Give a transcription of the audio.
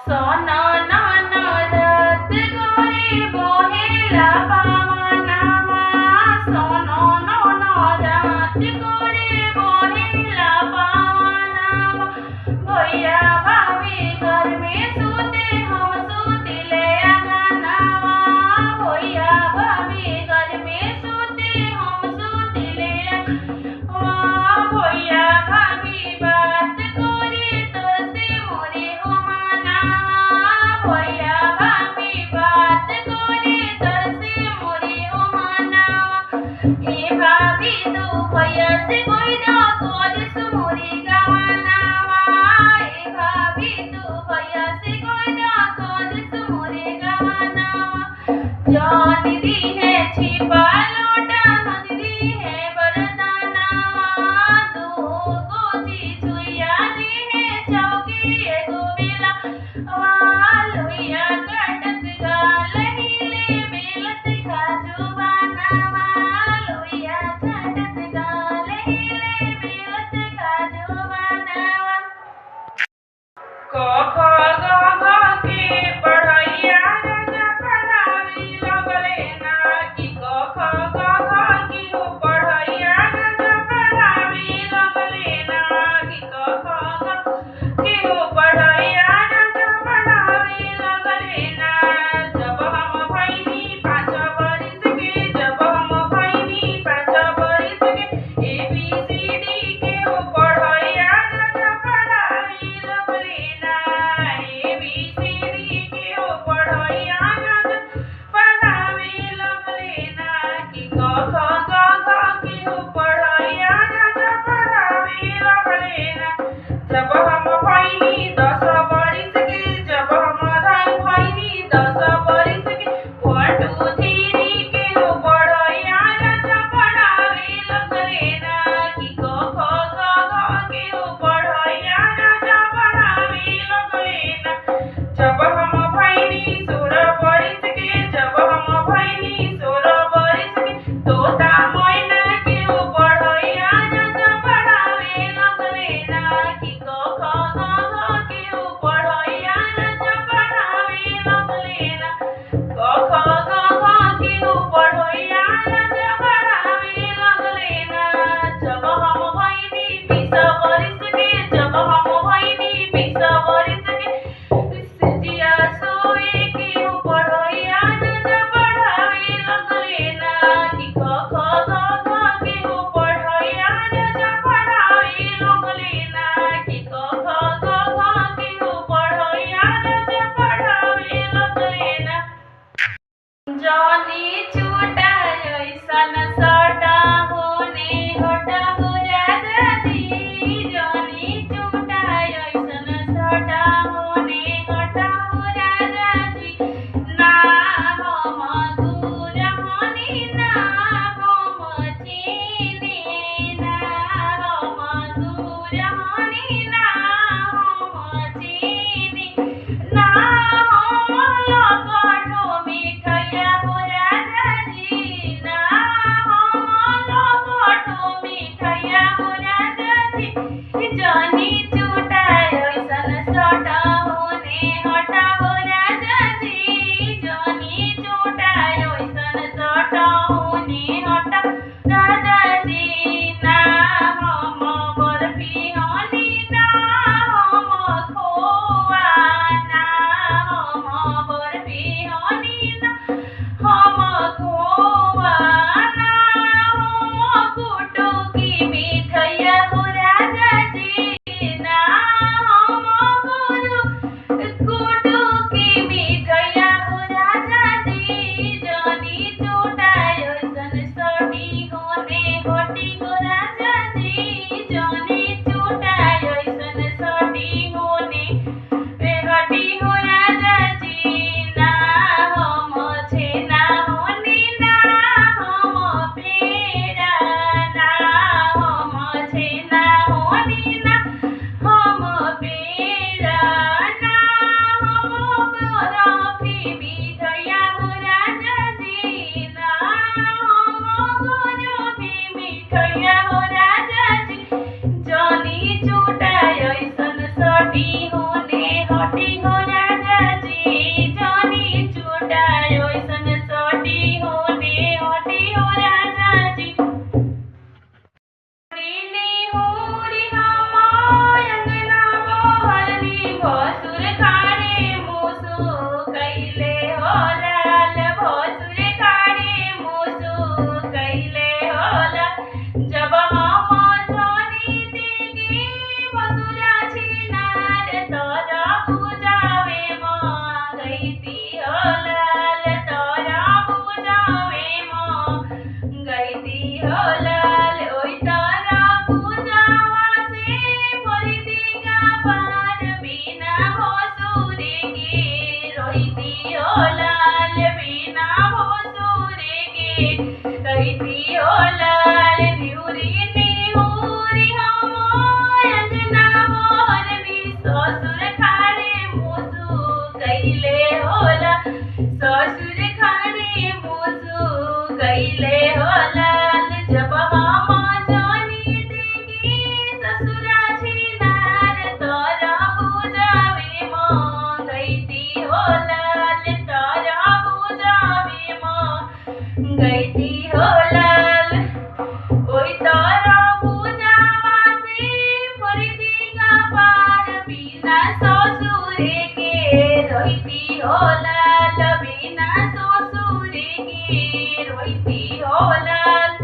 सोना ननद गोरी बोहेला पावनवा सोनो ननद गोरी बोहेला पावनवा भैया भाभी घर में सूते हम सूतिले अंगनवा भैया भाभी घर में सूते हम सूतिले भैया भाभी बात गोरी तो से मोरे हो मनावा भैया भाभी बात गोरी तो से मोरे हो मनावा ए भाभी तू भैया से कोई ना कोई सुमोरी गवानावा ए भाभी तू भैया से कोई ना कोई सुमोरी गवानावा जान दी है छिपा लोटा मंदी है बरदानावा दो गोची छुइया दी है चौकी एगो बेला वालुइया कटत गाल हिले बेलत खाजू बनावा लुइया कटत गाल हिले बेलत खाजू बनावा क ख ग घ के पढ़ैया राजा पढ़ावी लगले ना कि क ख ग घ की हो पढ़ैया राजा पढ़ावी लगले ना कि क ख ग की हो पढ़ैया राजा पढ़ावी लगले ना जब हम भइनी 5 बरिस के जब हम भइनी 5 बरिस के ABCD के हो पढ़ैया राजा पढ़ावी लगले ना ABCD के हो पढ़ैया राजा पढ़ावी लगले ना कि क ख ग घ की हो पढ़ैया राजा पढ़ावी लगले ना जब हम भइनी 10 बरिस के जब हम भइनी 10 बरिस के 1 2 3 के हो पढ़ैया राजा पढ़ावी लगले ना कि क ख ग घ के हो पढ़ैया राजा पढ़ावी लगले ना जब हम भइनी 16 बरिस के जब हम भइनी 16 बरिस के तोता मैना के हो पढ़ैया राजा पढ़ावी लगले ना कि क ख ग घ के हो पढ़ैया राजा पढ़ावी लगले ना क ख ग घ के हो पढ़ैया राजा पढ़ावी लगले ना जब हम भइनी 20 बरिस के जब हम भइनी 20 बरिस के सिजिया सोए के हो पढ़ैया राजा पढ़ावी लगले ना कि क ख ग घ के हो पढ़ैया राजा पढ़ावी लगले ना कि क ख ग घ के हो पढ़ैया राजा पढ़ावी लगले ना जॉनी छूटा ऐसन सटा होने हटा हो राजा जी जॉनी छूटा ऐसन सटा होने हटा हो राजा जी ना हम दूर होनी ना हम चीनी ना हम दूर होनी ना हम चीनी ना हम लगठो मिठैया हो राजा जी ना हम लगठो मिठैया हो राजा जी जॉनी छूटा ऐसन सटा होने हटा हो राजा जी जॉनी छूटा ऐसन सटा होने हटा राजा जी ना हम बर्फी होनी ना हम खोआ ना हम बर्फी होनी ना हम खोआ ना हम कुटू की मिठैया हो राजा जी ना हम कुटू की मिठैया हो राजा जी जॉनी छूटा ऐसन सटी होने हटी हो राजा जी जॉनी छूटा ऐसन सटी होने हटी हो राजा जी ना हम छेना होनी ना हम पेड़ा ना हम छेना होनी ना हम पेड़ा ना हम बर्फी मिठैया हो राजा जी ना हम बर्फी मिठैया हो राजा जी जॉनी छूटा ऐसन सटी होने हटी हो राजा भसुर खाड़े मुसु कैले हो लाल भसुर खाड़े मुसु कैले हो लाल जब हम जोनी देगी भसुरा छिनार तोरा बुझावे माँ गईती हो लाल तोरा बुझावे माँ गईती हो लाल ओई तोरा बुझावा से परिदी का पार बिना भसुरे के रोहिती हो लाल बिना भसुरे के रोहिती हो लाल निहुरी निहुरी हम अंजना मोहरनी ससुर खाड़े मुसु कैले हो लाल ससुर खाड़े मुसु कैले हो लाल जब हम जोनी देगी ससुरा छिनार तोरा बुझावे माँ गईती हो लाल तोरा बुझावे माँ गईती हो लाल ओई तोरा बुझावा से परिदी का पार बिना ससुरे के रोहिती हो लाल बिना ससुरे के रोहिती हो लाल।